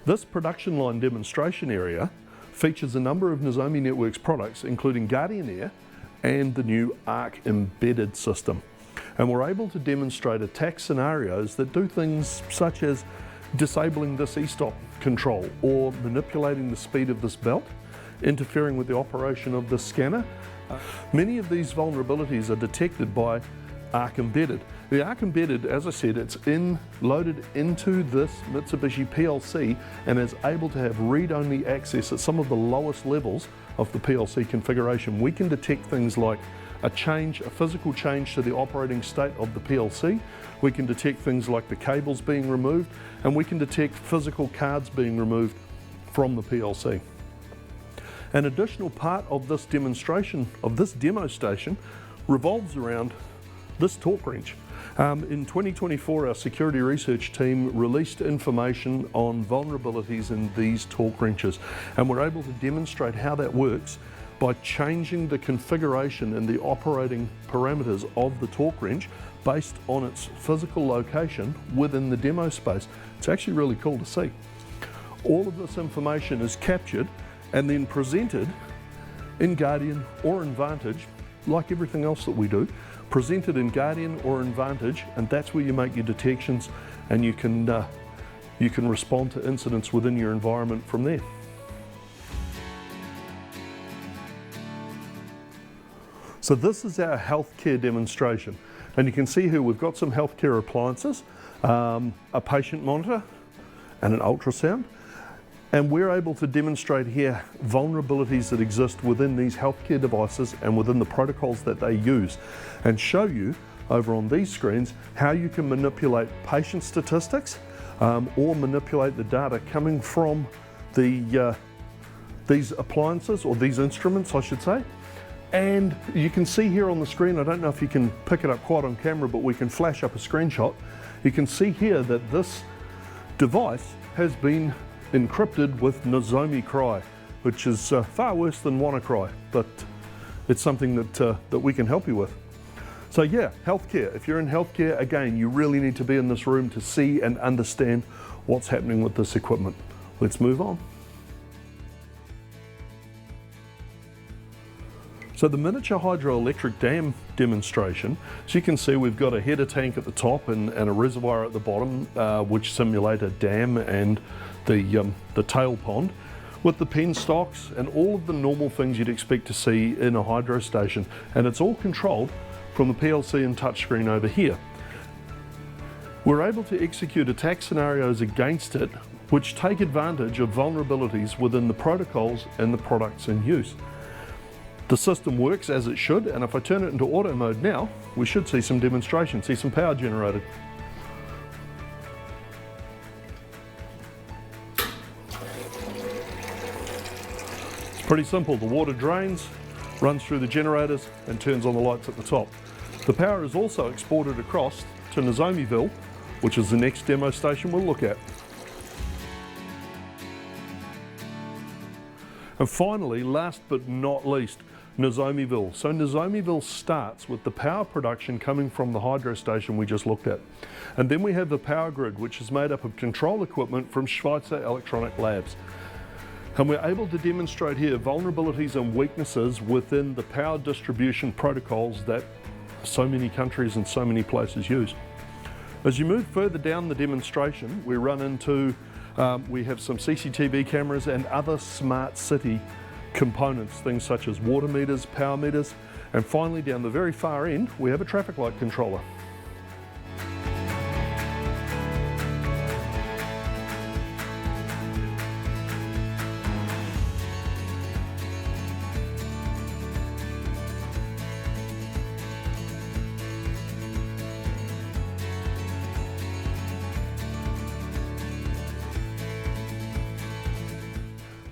This production line demonstration area features a number of Nozomi Networks products, including Guardian Air and the new Arc embedded system. And we're able to demonstrate attack scenarios that do things such as disabling this e-stop control or manipulating the speed of this belt, interfering with the operation of the scanner. Many of these vulnerabilities are detected by Arc Embedded. The Arc Embedded, as I said, it's loaded into this Mitsubishi PLC and is able to have read-only access at some of the lowest levels of the PLC configuration. We can detect things like a physical change to the operating state of the PLC. We can detect things like the cables being removed, and we can detect physical cards being removed from the PLC. An additional part of this demonstration, of this demo station, revolves around this torque wrench. In 2024, our security research team released information on vulnerabilities in these torque wrenches, and we're able to demonstrate how that works by changing the configuration and the operating parameters of the torque wrench based on its physical location within the demo space. It's actually really cool to see. All of this information is captured and then presented in Guardian or in Vantage, like everything else that we do, presented in Guardian or in Vantage, and that's where you make your detections, and you can respond to incidents within your environment from there. So this is our healthcare demonstration, and you can see here we've got some healthcare appliances, a patient monitor and an ultrasound, and we're able to demonstrate here vulnerabilities that exist within these healthcare devices and within the protocols that they use, and show you over on these screens how you can manipulate patient statistics or manipulate the data coming from these appliances, or these instruments I should say. And you can see here on the screen, I don't know if you can pick it up quite on camera, but we can flash up a screenshot. You can see here that this device has been encrypted with Nozomi Cry, which is far worse than WannaCry, but it's something that we can help you with. So yeah, healthcare. If you're in healthcare, again, you really need to be in this room to see and understand what's happening with this equipment. Let's move on. So the miniature hydroelectric dam demonstration, as you can see, we've got a header tank at the top and a reservoir at the bottom, which simulate a dam and the tail pond, with the penstocks and all of the normal things you'd expect to see in a hydro station. And it's all controlled from the PLC and touchscreen over here. We're able to execute attack scenarios against it, which take advantage of vulnerabilities within the protocols and the products in use. The system works as it should, and if I turn it into auto mode now, we should see some demonstration, see some power generated. It's pretty simple. The water drains, runs through the generators, and turns on the lights at the top. The power is also exported across to Nozomiville, which is the next demo station we'll look at. And finally, last but not least, Nozomiville. So Nozomiville starts with the power production coming from the hydro station we just looked at. And then we have the power grid, which is made up of control equipment from Hydroelectric Labs. And we're able to demonstrate here vulnerabilities and weaknesses within the power distribution protocols that so many countries and so many places use. As you move further down the demonstration, we run into, we have some CCTV cameras and other smart city components, things such as water meters, power meters, and finally down the very far end, we have a traffic light controller.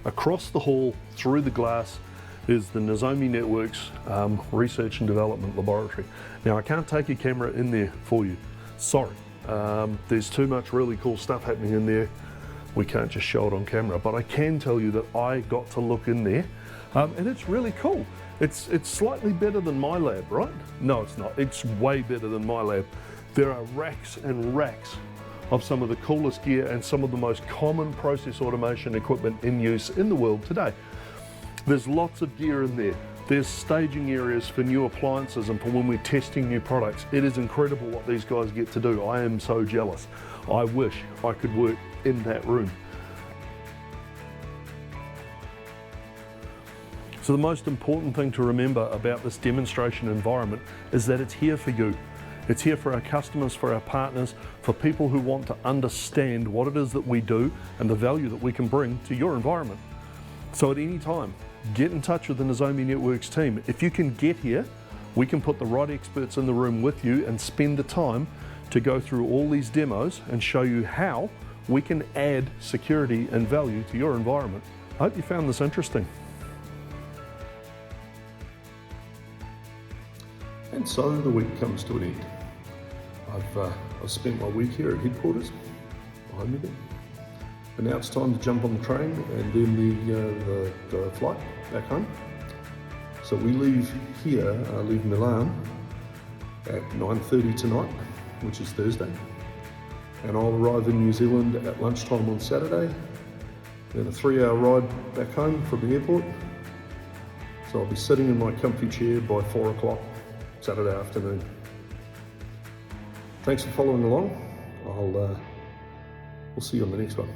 Across the hall, through the glass, is the Nozomi Networks Research and Development Laboratory. Now, I can't take a camera in there for you. Sorry. There's too much really cool stuff happening in there. We can't just show it on camera, but I can tell you that I got to look in there, and it's really cool. It's slightly better than my lab, right? No, it's not. It's way better than my lab. There are racks and racks of some of the coolest gear and some of the most common process automation equipment in use in the world today. There's lots of gear in there. There's staging areas for new appliances and for when we're testing new products. It is incredible what these guys get to do. I am so jealous. I wish I could work in that room. So the most important thing to remember about this demonstration environment is that it's here for you. It's here for our customers, for our partners, for people who want to understand what it is that we do and the value that we can bring to your environment. So at any time, get in touch with the Nozomi Networks team. If you can get here, we can put the right experts in the room with you and spend the time to go through all these demos and show you how we can add security and value to your environment. I hope you found this interesting. And so the week comes to an end. I've spent my week here at headquarters behind me there. And now it's time to jump on the train and then the flight back home. So we leave here, leave Milan at 9:30 tonight, which is Thursday. And I'll arrive in New Zealand at lunchtime on Saturday. Then a 3-hour ride back home from the airport. So I'll be sitting in my comfy chair by 4 o'clock Saturday afternoon. Thanks for following along. We'll see you on the next one.